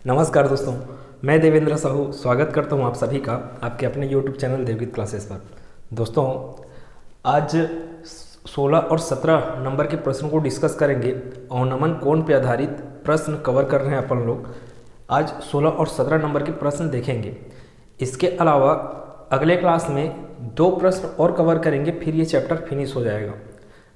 नमस्कार दोस्तों, मैं देवेंद्र साहू स्वागत करता हूं आप सभी का आपके अपने YouTube चैनल देवगीत क्लासेस पर। दोस्तों, आज 16 और 17 नंबर के प्रश्नों को डिस्कस करेंगे। अवनमन कोण पे आधारित प्रश्न कवर कर रहे हैं अपन लोग। आज 16 और 17 नंबर के प्रश्न देखेंगे। इसके अलावा अगले क्लास में 2 प्रश्न और कवर करेंगे, फिर ये चैप्टर फिनिश हो जाएगा।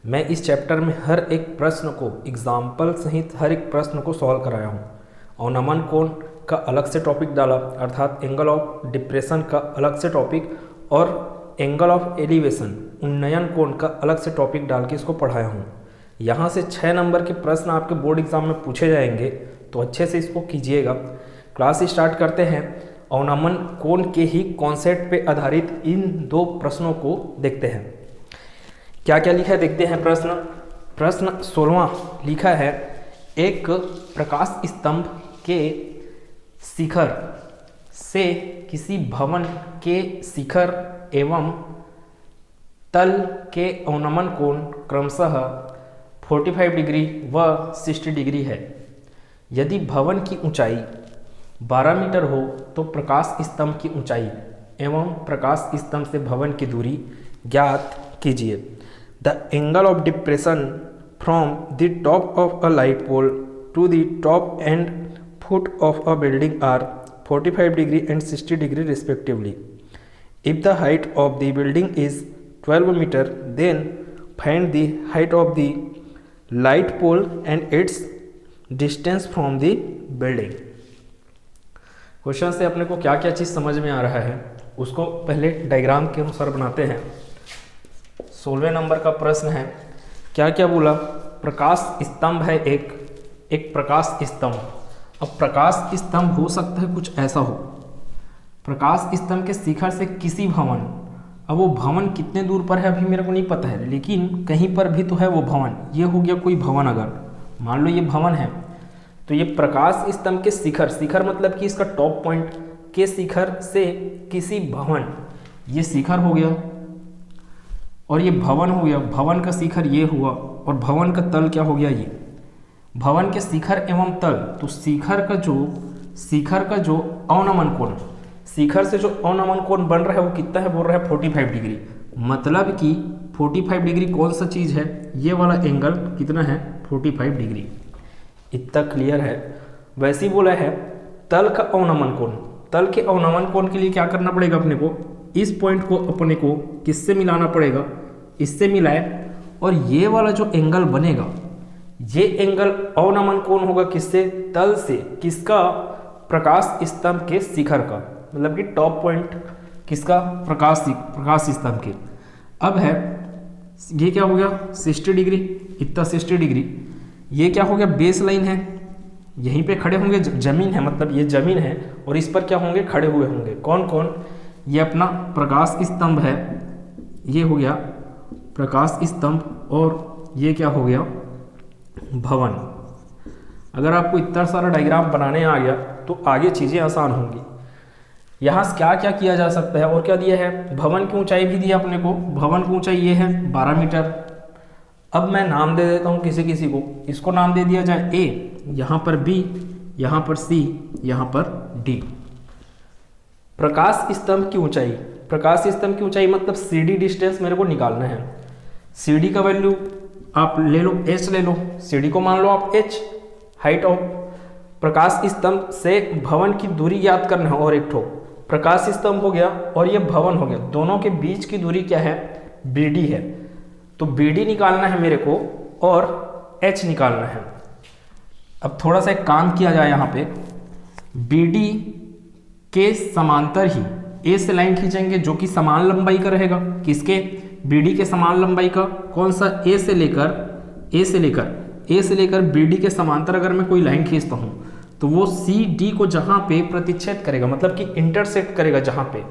मैं इस चैप्टर में हर एक प्रश्न को एग्जाम्पल सहित हर एक प्रश्न को सॉल्व कराया हूँ। अवनमन कोण का अलग से टॉपिक डाला, अर्थात एंगल ऑफ डिप्रेशन का अलग से टॉपिक और एंगल ऑफ एलिवेशन उन्नयन कोण का अलग से टॉपिक डाल के इसको पढ़ाया हूँ। यहाँ से 6 नंबर के प्रश्न आपके बोर्ड एग्जाम में पूछे जाएंगे, तो अच्छे से इसको कीजिएगा। क्लास स्टार्ट करते हैं। अवनमन कोण के ही कॉन्सेप्ट पे आधारित इन 2 प्रश्नों को देखते हैं। क्या क्या लिखा है देखते हैं। प्रश्न 16वां लिखा है, एक प्रकाश स्तंभ के शिखर से किसी भवन के शिखर एवं तल के अवनमन कोण क्रमशः 45 डिग्री व 60 डिग्री है। यदि भवन की ऊंचाई 12 मीटर हो तो प्रकाश स्तंभ की ऊंचाई एवं प्रकाश स्तंभ से भवन की दूरी ज्ञात कीजिए। The angle of depression from the top of a light pole to the top and foot of a building are 45 degree and 60 degree respectively. If the height of the building is 12 meter, then find the height of the light pole and its distance from the building. Question से अपने को क्या क्या चीज़ समझ में आ रहा है उसको पहले डायग्राम के अनुसार बनाते हैं। 16वें नंबर का प्रश्न है, क्या क्या बोला? प्रकाश स्तंभ है एक प्रकाश स्तंभ। अब प्रकाश स्तंभ हो सकता है कुछ ऐसा हो, प्रकाश स्तंभ के शिखर से किसी भवन, अब वो भवन कितने दूर पर है अभी मेरे को नहीं पता है, लेकिन कहीं पर भी तो है वो भवन। ये हो गया कोई भवन, अगर मान लो ये भवन है तो ये प्रकाश स्तंभ के शिखर मतलब कि इसका टॉप पॉइंट के शिखर से किसी भवन, ये शिखर हो गया और ये भवन हो गया। भवन का शिखर ये हुआ और भवन का तल क्या हो गया, ये भवन के शिखर एवं तल। तो शिखर का जो अवनमन कोण, शिखर से जो अवनमन कोण बन रहा है वो कितना है, बोल रहा है 45 डिग्री। मतलब कि 45 डिग्री कौन सा चीज़ है, ये वाला एंगल कितना है, 45 डिग्री। इतना क्लियर है। वैसे ही बोला है तल का अवनमन कोण, तल के अवनमन कोण के लिए क्या करना पड़ेगा अपने को, इस पॉइंट को अपने को किससे मिलाना पड़ेगा, इससे मिलाए और ये वाला जो एंगल बनेगा, ये एंगल अवनमन कोण होगा किससे, तल से, किसका, प्रकाश स्तंभ के शिखर का, मतलब कि टॉप पॉइंट किसका, प्रकाश स्तंभ के। अब है ये क्या हो गया 60 डिग्री, इतना 60 डिग्री। ये क्या हो गया, बेस लाइन है, यहीं पे खड़े होंगे, जमीन है, मतलब ये जमीन है और इस पर क्या होंगे, खड़े हुए होंगे। कौन कौन, ये अपना प्रकाश स्तंभ है, ये हो गया प्रकाश स्तंभ और ये क्या हो गया, भवन। अगर आपको इतना सारा डायग्राम बनाने आ गया तो आगे चीज़ें आसान होंगी। यहाँ से क्या क्या किया जा सकता है और क्या दिया है, भवन की ऊंचाई भी दिया अपने को। भवन की ऊंचाई ये है 12 मीटर। अब मैं नाम दे देता हूँ किसी को, इसको नाम दे दिया जाए A, यहाँ पर B, यहाँ पर C, यहाँ पर D। प्रकाश स्तंभ की ऊंचाई मतलब CD डिस्टेंस मेरे को निकालना है। CD का वैल्यू आप ले लो, H ले लो, CD को मान लो आप H, हाइट ऑफ प्रकाश स्तंभ से भवन की दूरी याद करना है। और एक ठो प्रकाश स्तंभ हो गया और ये भवन हो गया, दोनों के बीच की दूरी क्या है, BD है। तो BD निकालना है मेरे को और H निकालना है। अब थोड़ा सा एक काम किया जाए, यहाँ पे BD के समांतर ही A से लाइन खींचेंगे जो कि समान लंबाई का रहेगा। किसके, BD के समान लंबाई का। कौन सा, A से लेकर BD के समांतर अगर मैं कोई लाइन खींचता हूँ तो वो CD को जहाँ पे प्रतिच्छेद करेगा, मतलब कि इंटरसेक्ट करेगा जहाँ पे,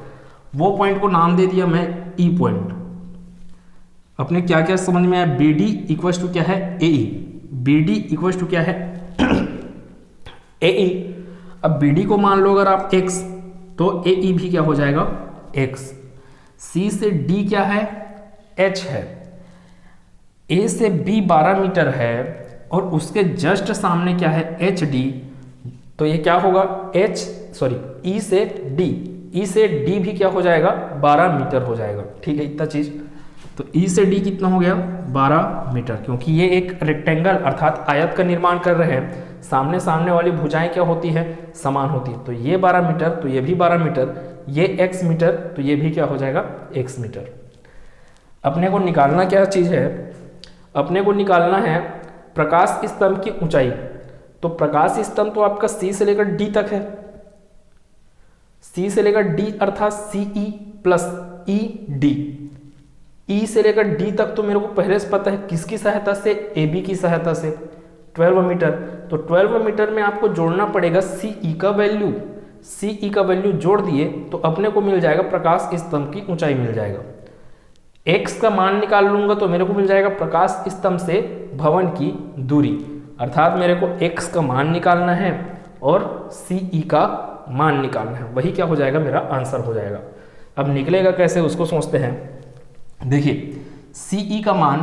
वो पॉइंट को नाम दे दिया मैं E पॉइंट। अपने क्या क्या समझ में आया, BD इक्वल टू क्या है, AE। BD इक्वल टू क्या है AE। अब BD को मान लो अगर आप X, तो AE भी क्या हो जाएगा X। C से D क्या है, H है। A से B 12 मीटर है और उसके जस्ट सामने क्या है, HD। तो ये क्या होगा ई से डी भी क्या हो जाएगा 12 मीटर हो जाएगा। ठीक है, इतना चीज। तो ई से डी कितना हो गया 12 मीटर, क्योंकि ये एक रेक्टेंगल अर्थात आयत का निर्माण कर रहे हैं। सामने वाली भुजाएं क्या होती है समान होती है। तो ये 12 मीटर, तो ये भी 12 मीटर, ये x मीटर, तो ये भी क्या हो जाएगा x मीटर। अपने को निकालना क्या चीज है, अपने को निकालना है प्रकाश स्तंभ की ऊंचाई। तो प्रकाश स्तंभ तो आपका C से लेकर D तक है, C से लेकर D अर्थात CE प्लस ED। E से लेकर D तक तो मेरे को पहले से पता है, किसकी सहायता से, AB की सहायता से, 12 मीटर। तो 12 मीटर में आपको जोड़ना पड़ेगा CE का वैल्यू। CE का वैल्यू जोड़ दिए तो अपने को मिल जाएगा प्रकाश स्तंभ की ऊंचाई मिल जाएगा। x का मान निकाल लूंगा तो मेरे को मिल जाएगा प्रकाश स्तंभ से भवन की दूरी, अर्थात मेरे को x का मान निकालना है और CE का मान निकालना है। वही क्या हो जाएगा मेरा आंसर हो जाएगा। अब निकलेगा कैसे उसको सोचते हैं। देखिए CE का मान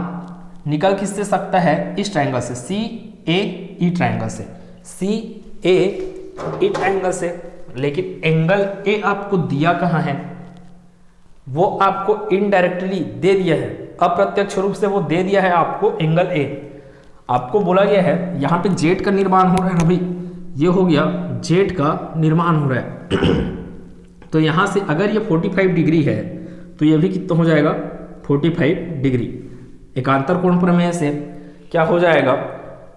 निकल किससे सकता है, इस ट्रायंगल से, CAE ट्रायंगल से, CAE ट्रायंगल से। लेकिन एंगल A आपको दिया कहाँ है, वो आपको इनडायरेक्टली दे दिया है, अप्रत्यक्ष रूप से वो दे दिया है आपको एंगल A। आपको बोला गया है यहाँ पे जेट का निर्माण हो रहा है ना भाई, ये हो गया जेट का निर्माण हो रहा है। तो यहाँ से अगर ये 45 डिग्री है तो ये भी कितना हो जाएगा 45 डिग्री। एकांतर कोण प्रमेय से क्या हो जाएगा,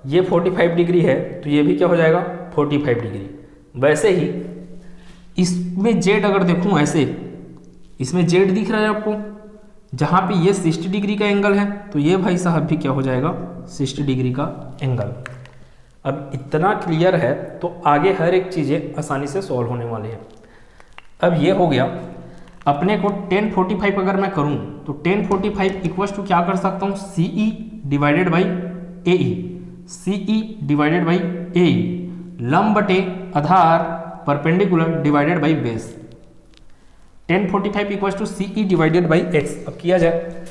ये 45 डिग्री है तो ये भी क्या हो जाएगा 45 डिग्री। वैसे ही इसमें जेड अगर देखूं, ऐसे इसमें जेड दिख रहा है आपको, जहां पे ये 60 डिग्री का एंगल है तो ये भाई साहब भी क्या हो जाएगा 60 डिग्री का एंगल। अब इतना क्लियर है तो आगे हर एक चीज़ें आसानी से सॉल्व होने वाली है। अब ये हो गया अपने को 1045 अगर मैं करूं तो 1045 इक्वल्स टू क्या कर सकता हूं, CE divided by AE, CE divided by AE, लंब बटे आधार perpendicular divided by base. 1045 equals to CE divided by x। अब किया जाए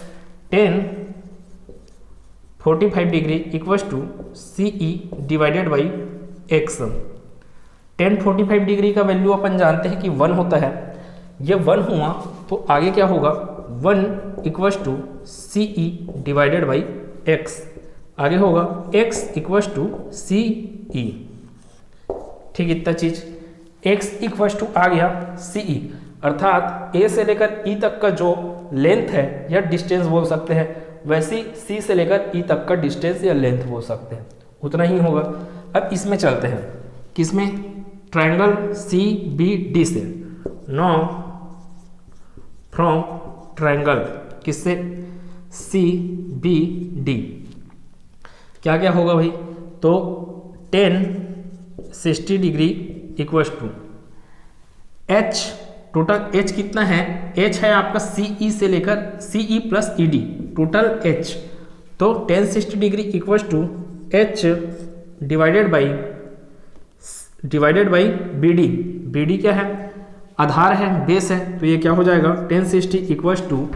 1045 degree equals to CE divided by x। 1045 degree का वैल्यू अपन जानते हैं कि 1 होता है, ये 1 हुआ तो आगे क्या होगा 1 equals to CE divided by x, आगे होगा x इक्वल्स टू CE। ठीक, इतना चीज x इक्वल्स टू आ गया CE, अर्थात A से लेकर E तक का जो लेंथ है या डिस्टेंस बोल सकते हैं, वैसे C से लेकर E तक का डिस्टेंस या लेंथ बोल सकते हैं, उतना ही होगा। अब इसमें चलते हैं, किसमें, ट्रायंगल CBD से। नाउ फ्रॉम ट्रायंगल किससे, CBD क्या क्या होगा भाई, तो 1060 degree equals to H, total H कितना है, H है आपका CE से लेकर CE plus ED, total H। तो 1060 degree equals to H divided by BD। BD क्या है, आधार है, बेस है, तो ये क्या हो जाएगा 1060 equals to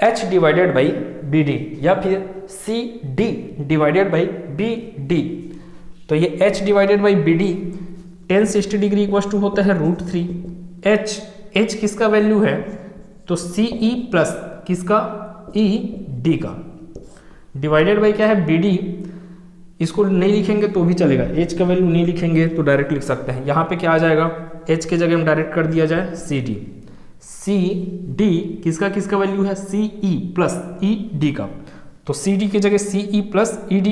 H divided by BD या फिर CD डिवाइडेड बाई BD। तो ये H divided by BD 1060 degree equals to होता है √3। H किसका वैल्यू है, तो CE प्लस किसका ED का, डिवाइडेड बाई क्या है BD। इसको नहीं लिखेंगे तो भी चलेगा, H का वैल्यू नहीं लिखेंगे तो डायरेक्ट लिख सकते हैं। यहाँ पे क्या आ जाएगा, H के जगह में डायरेक्ट कर दिया जाए CD। CD किसका किसका वैल्यू है, CE प्लस ED का, तो CD की जगह CE प्लस ED।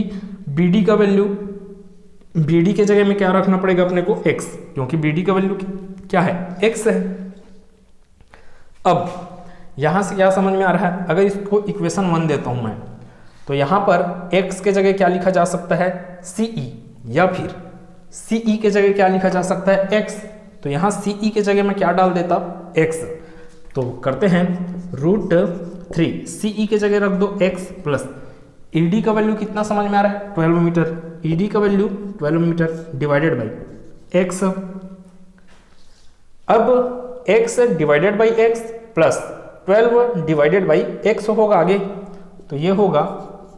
BD का वैल्यू, BD के जगह में क्या रखना पड़ेगा अपने को X, क्योंकि BD का वैल्यू क्या है X है। अब यहाँ से क्या समझ में आ रहा है, अगर इसको इक्वेशन 1 देता हूँ मैं, तो यहाँ पर x के जगह क्या लिखा जा सकता है CE, या फिर CE के जगह क्या लिखा जा सकता है x। तो यहाँ CE के जगह में क्या डाल देता x, तो करते हैं √3, CE के जगह रख दो x प्लस ED का वैल्यू कितना समझ में आ रहा है 12 मीटर, ED का value 12 metre divided by x। अब x divided by x plus 12 divided by x होगा आगे, तो ये होगा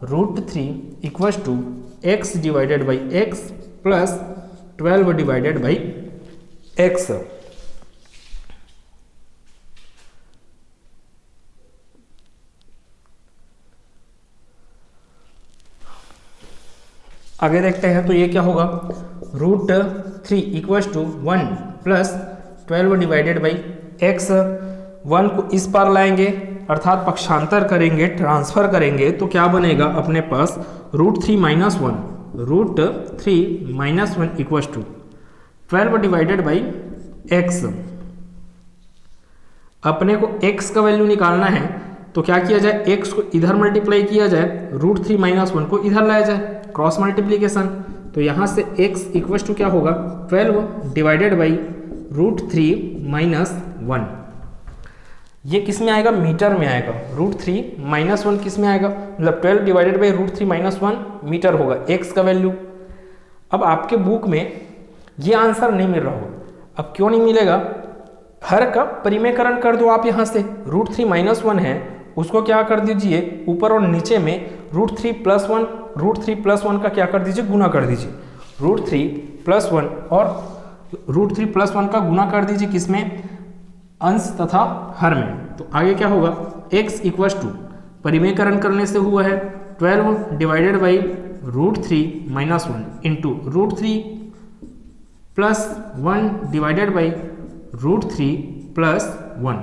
√3 equals to x divided by x plus 12 divided by x। आगे देखते हैं तो ये क्या होगा, √3 equals to 1 plus 12 divided by x। 1 को इस पार लाएंगे अर्थात पक्षांतर करेंगे, ट्रांसफर करेंगे, तो क्या बनेगा अपने पास √3 minus 1, √3 minus 1 equals to 12 divided by x। अपने को x का वैल्यू निकालना है तो क्या किया जाए, x को इधर मल्टीप्लाई किया जाए, √3 माइनस 1 को इधर लाया जाए, क्रॉस मल्टीप्लीकेशन। तो यहाँ से x इक्वल्स टू क्या होगा, 12 डिवाइडेड बाई √3 माइनस 1। ये किस में आएगा, मीटर में आएगा। √3 माइनस 1 किस में आएगा, मतलब 12 डिवाइडेड बाई √3 माइनस 1 मीटर होगा x का वैल्यू। अब आपके बुक में ये आंसर नहीं मिल रहा होगा, अब क्यों नहीं मिलेगा, हर का परिमेयकरण कर दो आप। यहाँ से √3 माइनस 1 है उसको क्या कर दीजिए, ऊपर और नीचे में √3 प्लस 1, √3 प्लस 1 का क्या कर दीजिए, गुना कर दीजिए। √3 प्लस 1 और √3 प्लस 1 का गुना कर दीजिए किसमें, अंश तथा हर में। तो आगे क्या होगा, x इक्वल्स टू परिमेयकरण करने से हुआ है 12 divided by √3 minus 1 into √3 plus 1 divided by √3 plus 1।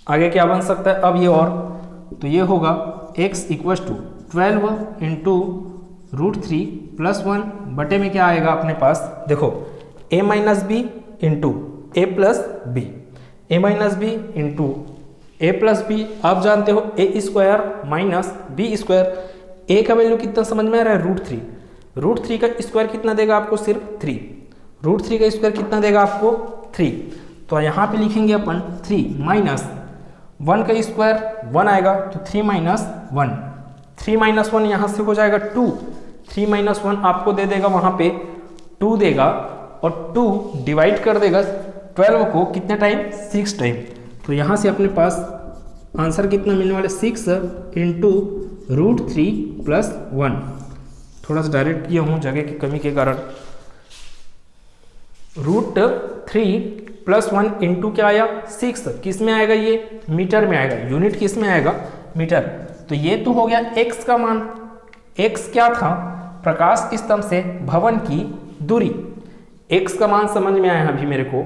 आगे क्या बन सकता है अब ये, और तो ये होगा x equals to 12 into √3 plus 1 बटे में क्या आएगा अपने पास, देखो a minus b into a plus b, a minus b into a plus b. आप जानते हो a square minus b square. A का वैल्यू कितना समझ में आ रहा है, √3। √3 का स्क्वायर कितना देगा आपको, सिर्फ 3। √3 का स्क्वायर कितना देगा आपको, 3। तो यहाँ पे लिखेंगे अपन 3 माइनस 1 का स्क्वायर 1 आएगा, तो 3 माइनस 1, 3 माइनस 1 यहाँ से हो जाएगा 2। 3 माइनस 1 आपको दे देगा वहाँ पे 2 देगा, और 2 डिवाइड कर देगा 12 को कितने टाइम, 6 टाइम। तो यहाँ से अपने पास आंसर कितना मिलने वाला, 6 इंटू √3 प्लस 1। थोड़ा सा डायरेक्ट किया हूँ जगह की कमी के कारण। √3 प्लस 1 इंटू क्या आया, 6 किस में आएगा, ये मीटर में आएगा, यूनिट किस में आएगा, मीटर। तो ये तो हो गया x का मान। x क्या था, प्रकाश स्तंभ से भवन की दूरी। x का मान समझ में आया अभी मेरे को,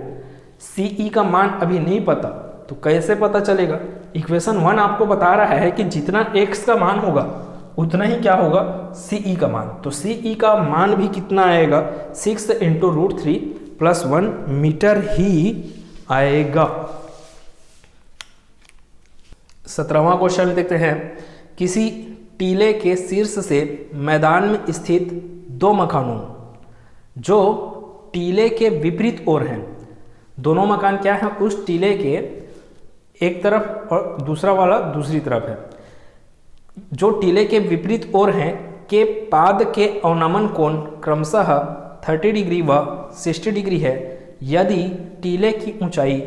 CE का मान अभी नहीं पता, तो कैसे पता चलेगा। इक्वेशन 1 आपको बता रहा है कि जितना x का मान होगा उतना ही क्या होगा, CE का मान। तो CE का मान भी कितना आएगा, 6 इंटू √3 प्लस 1 मीटर ही आएगा। 17वां क्वेश्चन देखते हैं। किसी टीले के शीर्ष से मैदान में स्थित 2 मकानों जो टीले के विपरीत ओर हैं, दोनों मकान क्या है, उस टीले के एक तरफ और दूसरा वाला दूसरी तरफ है, जो टीले के विपरीत ओर हैं के पाद के अवनमन कोण क्रमशः 30 डिग्री व 60 डिग्री है। यदि टीले की ऊंचाई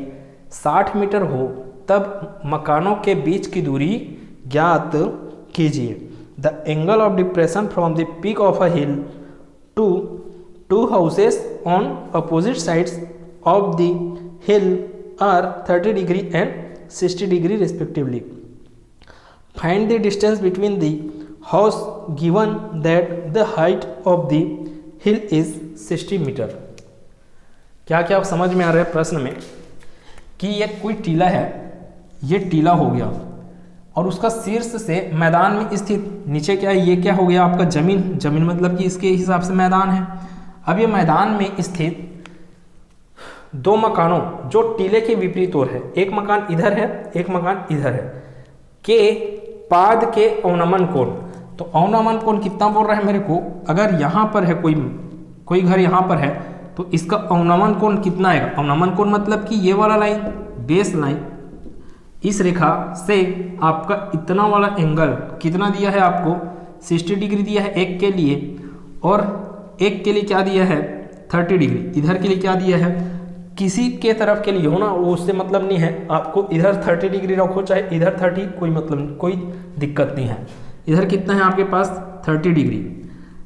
60 मीटर हो तब मकानों के बीच की दूरी ज्ञात कीजिए। The angle of depression from the peak of a hill to 2 houses on opposite sides of the hill are 30 degree and 60 degree respectively. Find the distance between the house given that the height of the hill is 60 metre. क्या क्या आप समझ में आ रहा है प्रश्न में कि ये कोई टीला है, ये टीला हो गया और उसका शीर्ष से मैदान में स्थित, नीचे क्या है, ये क्या हो गया आपका जमीन, जमीन मतलब कि इसके हिसाब से मैदान है। अब ये मैदान में स्थित 2 मकानों जो टीले के विपरीत ओर है, एक मकान इधर है एक मकान इधर है, के पाद के अवनमन कोण। तो अवनमन कोण कितना बोल रहा है मेरे को, अगर यहाँ पर है कोई घर यहाँ पर है तो इसका अवनमन कोण कितना आएगा। अवनमन कोण मतलब कि ये वाला लाइन, बेस लाइन, इस रेखा से आपका इतना वाला एंगल कितना दिया है आपको, 60 डिग्री दिया है एक के लिए, और एक के लिए क्या दिया है 30 डिग्री, इधर के लिए क्या दिया है, किसी के तरफ के लिए हो ना, वो उससे मतलब नहीं है, आपको इधर 30 डिग्री रखो चाहे इधर 30, कोई मतलब कोई दिक्कत नहीं है। इधर कितना है आपके पास 30 डिग्री।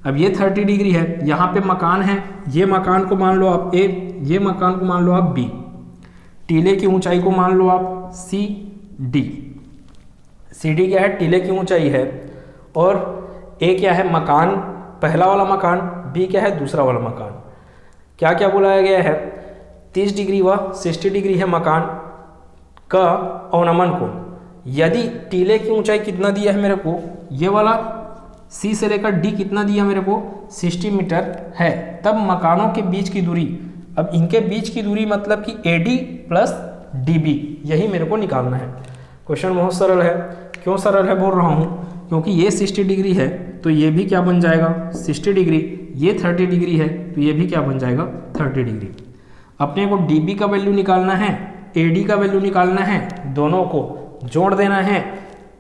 अब ये 30 डिग्री है, यहाँ पे मकान है, ये मकान को मान लो आप ए, ये मकान को मान लो आप बी, टीले की ऊंचाई को मान लो आप सी डी। सी डी क्या है? टीले की ऊंचाई है, और ए क्या है? मकान, पहला वाला मकान, बी क्या है? दूसरा वाला मकान। क्या क्या बुलाया गया है? 30 डिग्री व 60 डिग्री है मकान का अवनमन कोण। यदि टीले की ऊंचाई कितना दिया है मेरे को, ये वाला सी से लेकर डी कितना दिया मेरे को? 60 मीटर है, तब मकानों के बीच की दूरी, अब इनके बीच की दूरी मतलब कि AD प्लस DB, यही मेरे को निकालना है। क्वेश्चन बहुत सरल है। क्यों सरल है बोल रहा हूँ? क्योंकि ये 60 डिग्री है तो ये भी क्या बन जाएगा? 60 डिग्री। ये 30 डिग्री है तो ये भी क्या बन जाएगा? 30 डिग्री। अपने को DB का वैल्यू निकालना है, AD का वैल्यू निकालना है, दोनों को जोड़ देना है।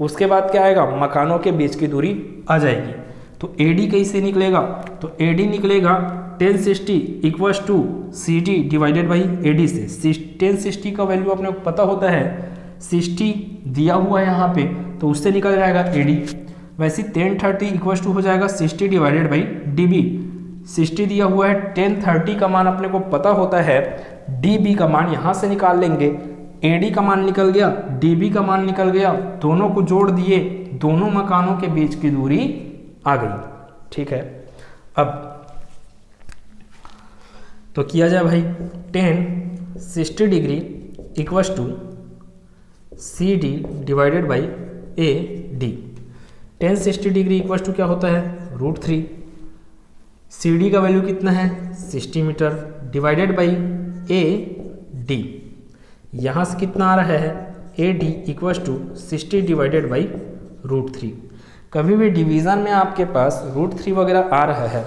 उसके बाद क्या आएगा? मकानों के बीच की दूरी आ जाएगी। तो AD कैसे निकलेगा? तो AD निकलेगा 1060 equals to CD divided by AD से। 1060 का वैल्यू अपने को पता होता है, 60 दिया हुआ है यहाँ पे, तो उससे निकल जाएगा AD। वैसे 1030 इक्वल्स टू हो जाएगा 60 डिवाइडेड बाई DB। 60 दिया हुआ है, 1030 का मान अपने को पता होता है, DB का मान यहाँ से निकाल लेंगे। AD का मान निकल गया, DB का मान निकल गया, दोनों को जोड़ दिए, दोनों मकानों के बीच की दूरी आ गई। ठीक है, अब तो किया जाए भाई, 1060 degree equals to CD divided by AD। 1060 degree equals to क्या होता है? √3। CD का वैल्यू कितना है? 60 मीटर डिवाइडेड बाई AD। यहाँ से कितना आ रहा है? AD equals to 60 divided by √3। कभी भी डिवीज़न में आपके पास √3 वगैरह आ रहा है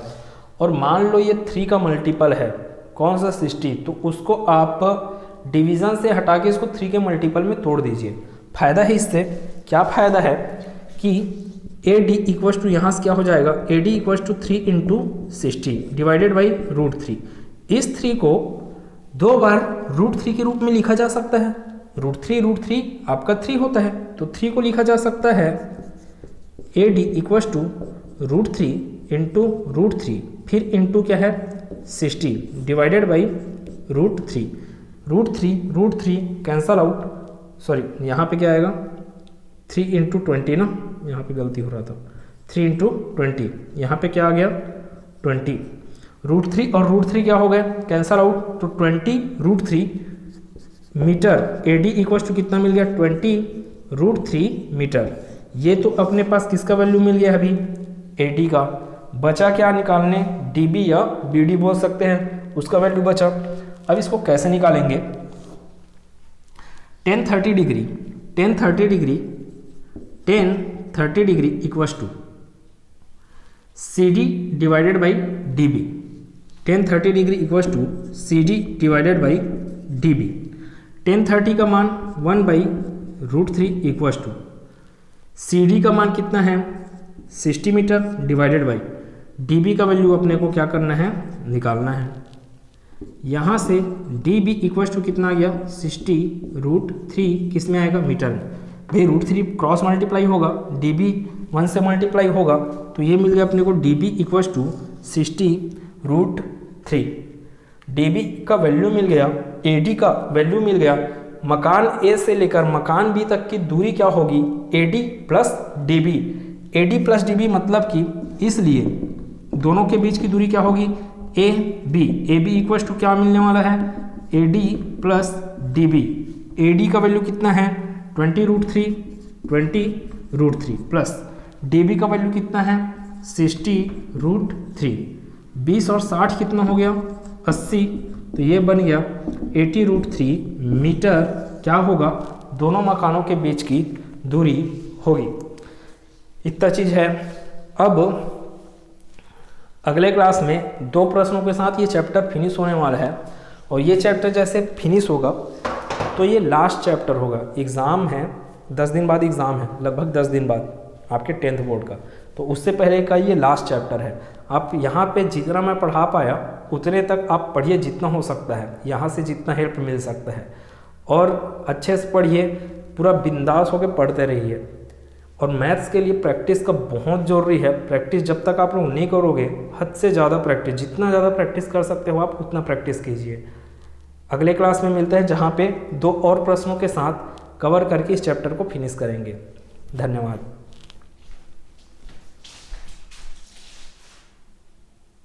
और मान लो ये 3 का मल्टीपल है, कौन सा? 60, तो उसको आप डिवीज़न से हटा के इसको 3 के मल्टीपल में तोड़ दीजिए। फायदा है इससे, क्या फ़ायदा है कि AD इक्वल्स टू यहाँ से क्या हो जाएगा? AD equals to 3 into 60 divided by √3। इस 3 को 2 बार √3 के रूप में लिखा जा सकता है। √3 आपका 3 होता है, तो 3 को लिखा जा सकता है AD इक्वल्स टू √3 इंटू √3, फिर इंटू क्या है? 60 divided by √3। √3 cancel out, sorry यहाँ पे क्या आएगा? 3 इंटू 20 ना, यहाँ पे गलती हो रहा था, 3 इंटू 20, यहाँ पे क्या आ गया? 20। √3 और √3 क्या हो गए? कैंसल आउट, तो 20 √3 मीटर। AD इक्वल्स टू कितना मिल गया? 20 √3 मीटर। ये तो अपने पास किसका वैल्यू मिल गया अभी? AD का। बचा क्या निकालने? DB या BD बोल सकते हैं, उसका वैल्यू बचा। अब इसको कैसे निकालेंगे? 1030 degree equals to CD divided by DB। 1030 degree equals to CD divided by DB। 1030 का मान 1/√3 इक्वल्स टू CD का मान कितना है? 60 मीटर डिवाइडेड बाई DB का वैल्यू अपने को क्या करना है? निकालना है। यहाँ से DB इक्वल्स टू कितना आ गया? 60 √3 किस में आएगा? मीटर में। भाई √3 क्रॉस मल्टीप्लाई होगा, DB 1 से मल्टीप्लाई होगा, तो ये मिल गया अपने को DB इक्वल्स टू 60 √3। DB का वैल्यू मिल गया, AD का वैल्यू मिल गया। मकान A से लेकर मकान B तक की दूरी क्या होगी? AD plus DB। AD plus DB मतलब कि इसलिए दोनों के बीच की दूरी क्या होगी? AB इक्वल्स टू क्या मिलने वाला है? AD plus DB। AD का वैल्यू कितना है? 20 √3 प्लस DB का वैल्यू कितना है? 60 √3। 20 और 60 कितना हो गया? 80। तो ये बन गया 80 √3 मीटर। क्या होगा? दोनों मकानों के बीच की दूरी होगी। इतना चीज़ है। अब अगले क्लास में 2 प्रश्नों के साथ ये चैप्टर फिनिश होने वाला है, और ये चैप्टर जैसे फिनिश होगा तो ये लास्ट चैप्टर होगा। एग्ज़ाम है, 10 दिन बाद एग्ज़ाम है, लगभग 10 दिन बाद आपके 10th बोर्ड का, तो उससे पहले का ये लास्ट चैप्टर है। आप यहाँ पे जितना मैं पढ़ा पाया उतने तक आप पढ़िए, जितना हो सकता है, यहाँ से जितना हेल्प मिल सकता है, और अच्छे से पढ़िए, पूरा बिंदास होकर पढ़ते रहिए। और मैथ्स के लिए प्रैक्टिस का बहुत ज़रूरी है। प्रैक्टिस जब तक आप लोग नहीं करोगे, हद से ज़्यादा प्रैक्टिस, जितना ज़्यादा प्रैक्टिस कर सकते हो आप उतना प्रैक्टिस कीजिए। अगले क्लास में मिलते हैं जहाँ पे 2 और प्रश्नों के साथ कवर करके इस चैप्टर को फिनिश करेंगे। धन्यवाद।